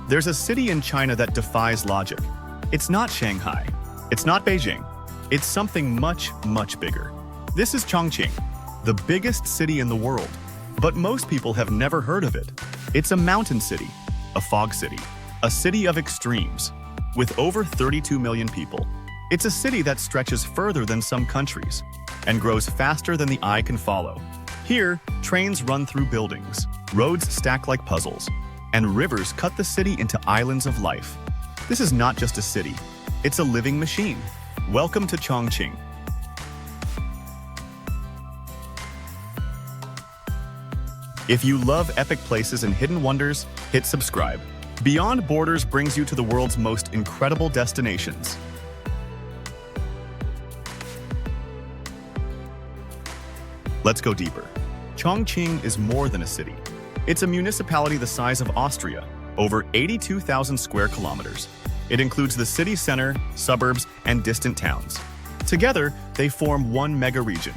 There's a city in China that defies logic. It's not Shanghai. It's not Beijing. It's something much, much bigger. This is Chongqing, the biggest city in the world. But most people have never heard of it. It's a mountain city, a fog city, a city of extremes, with over 32 million people. It's a city that stretches further than some countries and grows faster than the eye can follow. Here, trains run through buildings, roads stack like puzzles, and rivers cut the city into islands of life. This is not just a city, it's a living machine. Welcome to Chongqing. If you love epic places and hidden wonders, hit subscribe. Beyond Borders brings you to the world's most incredible destinations. Let's go deeper. Chongqing is more than a city. It's a municipality the size of Austria, over 82,000 square kilometers. It includes the city center, suburbs, and distant towns. Together, they form one mega region,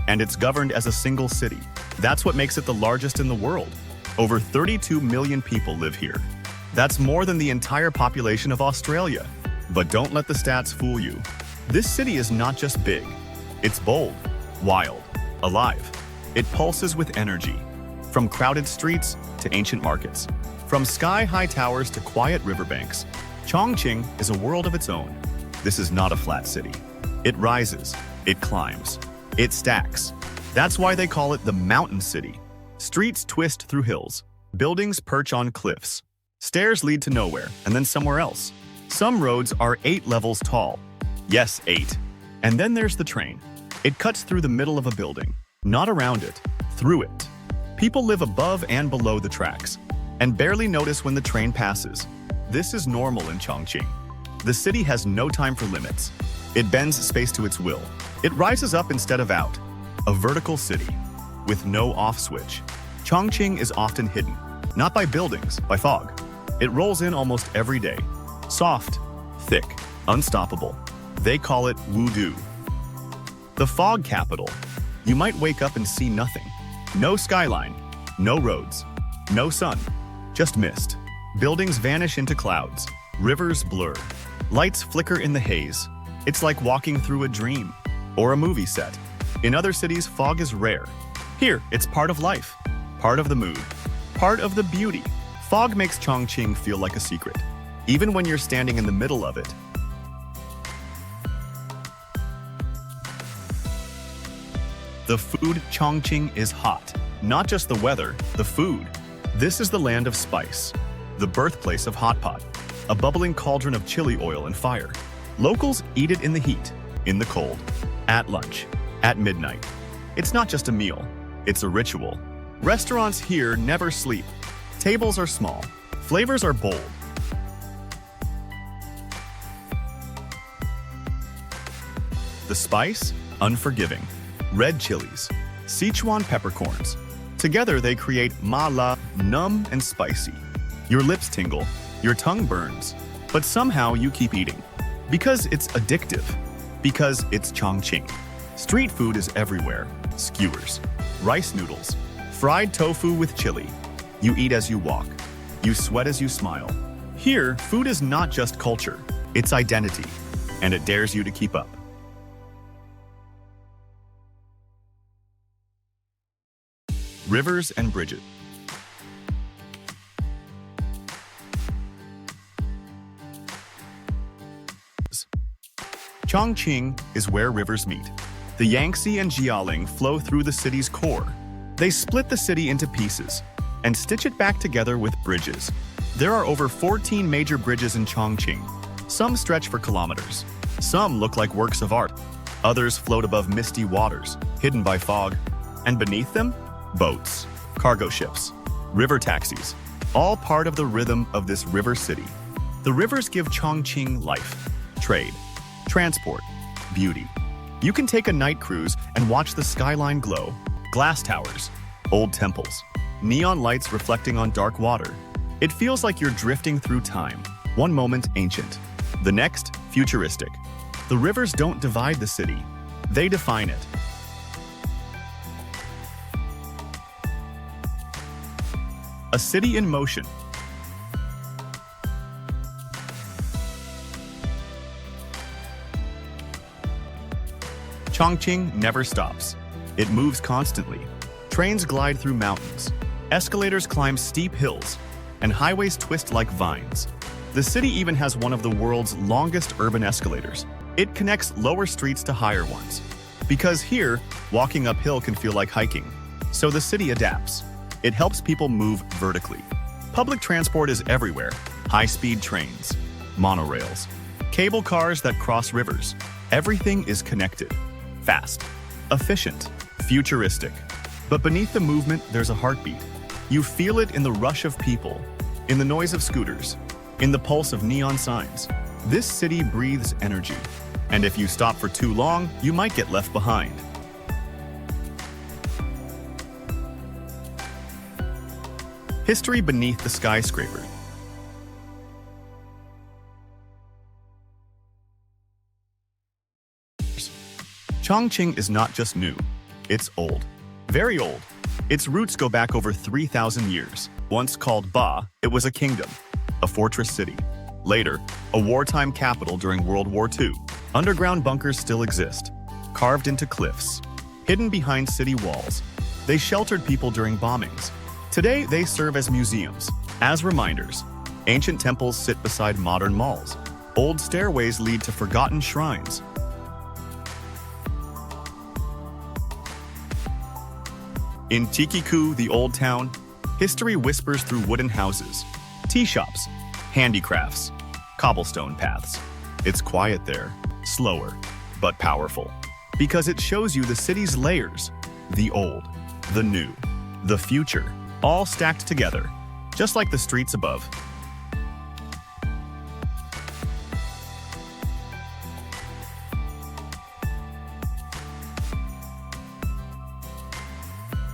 and it's governed as a single city. That's what makes it the largest in the world. Over 32 million people live here. That's more than the entire population of Australia. But don't let the stats fool you. This city is not just big. It's bold, wild, alive. It pulses with energy. From crowded streets to ancient markets. From sky-high towers to quiet riverbanks. Chongqing is a world of its own. This is not a flat city. It rises, it climbs, it stacks. That's why they call it the mountain city. Streets twist through hills. Buildings perch on cliffs. Stairs lead to nowhere and then somewhere else. Some roads are 8 levels tall. Yes, 8. And then there's the train. It cuts through the middle of a building. Not around it, through it. People live above and below the tracks and barely notice when the train passes. This is normal in Chongqing. The city has no time for limits. It bends space to its will. It rises up instead of out. A vertical city with no off switch. Chongqing is often hidden, not by buildings, by fog. It rolls in almost every day. Soft, thick, unstoppable. They call it Wudu. The fog capital. You might wake up and see nothing. No skyline, no roads, no sun, just mist. Buildings vanish into clouds. Rivers blur. Lights flicker in the haze. It's like walking through a dream or a movie set. In other cities, fog is rare. Here, it's part of life, part of the mood, part of the beauty. Fog makes Chongqing feel like a secret, even when you're standing in the middle of it. The food. Chongqing is hot. Not just the weather, the food. This is the land of spice, the birthplace of hot pot, a bubbling cauldron of chili oil and fire. Locals eat it in the heat, in the cold, at lunch, at midnight. It's not just a meal, it's a ritual. Restaurants here never sleep. Tables are small, flavors are bold. The spice? Unforgiving. Red chilies, Sichuan peppercorns. Together they create mala, numb and spicy. Your lips tingle, your tongue burns, but somehow you keep eating. Because it's addictive. Because it's Chongqing. Street food is everywhere. Skewers, rice noodles, fried tofu with chili. You eat as you walk. You sweat as you smile. Here, food is not just culture, it's identity, and it dares you to keep up. Rivers and bridges. Chongqing is where rivers meet. The Yangtze and Jialing flow through the city's core. They split the city into pieces and stitch it back together with bridges. There are over 14 major bridges in Chongqing. Some stretch for kilometers. Some look like works of art. Others float above misty waters, hidden by fog. And beneath them, boats, cargo ships, river taxis, all part of the rhythm of this river city. The rivers give Chongqing life, trade, transport, beauty. You can take a night cruise and watch the skyline glow, glass towers, old temples, neon lights reflecting on dark water. It feels like you're drifting through time, one moment ancient, the next futuristic. The rivers don't divide the city, they define it. A city in motion. Chongqing never stops. It moves constantly. Trains glide through mountains, escalators climb steep hills, and highways twist like vines. The city even has one of the world's longest urban escalators. It connects lower streets to higher ones. Because here, walking uphill can feel like hiking. So the city adapts. It helps people move vertically. Public transport is everywhere. High-speed trains, monorails, cable cars that cross rivers. Everything is connected. Fast, efficient, futuristic. But beneath the movement, there's a heartbeat. You feel it in the rush of people, in the noise of scooters, in the pulse of neon signs. This city breathes energy. And if you stop for too long, you might get left behind. History beneath the skyscraper. Chongqing is not just new, it's old. Very old. Its roots go back over 3,000 years. Once called Ba, it was a kingdom, a fortress city. Later, a wartime capital during World War II. Underground bunkers still exist, carved into cliffs, hidden behind city walls. They sheltered people during bombings. Today, they serve as museums, as reminders. Ancient temples sit beside modern malls. Old stairways lead to forgotten shrines. In Tikiku, the old town, history whispers through wooden houses, tea shops, handicrafts, cobblestone paths. It's quiet there, slower, but powerful. Because it shows you the city's layers, the old, the new, the future, all stacked together, just like the streets above.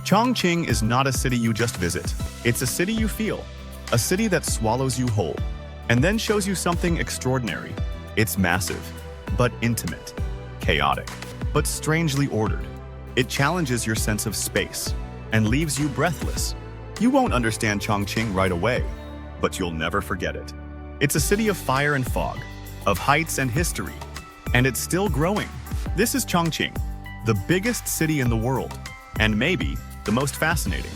Chongqing is not a city you just visit. It's a city you feel. A city that swallows you whole. And then shows you something extraordinary. It's massive, but intimate. Chaotic, but strangely ordered. It challenges your sense of space and leaves you breathless. You won't understand Chongqing right away, but you'll never forget it. It's a city of fire and fog, of heights and history, and it's still growing. This is Chongqing, the biggest city in the world, and maybe the most fascinating.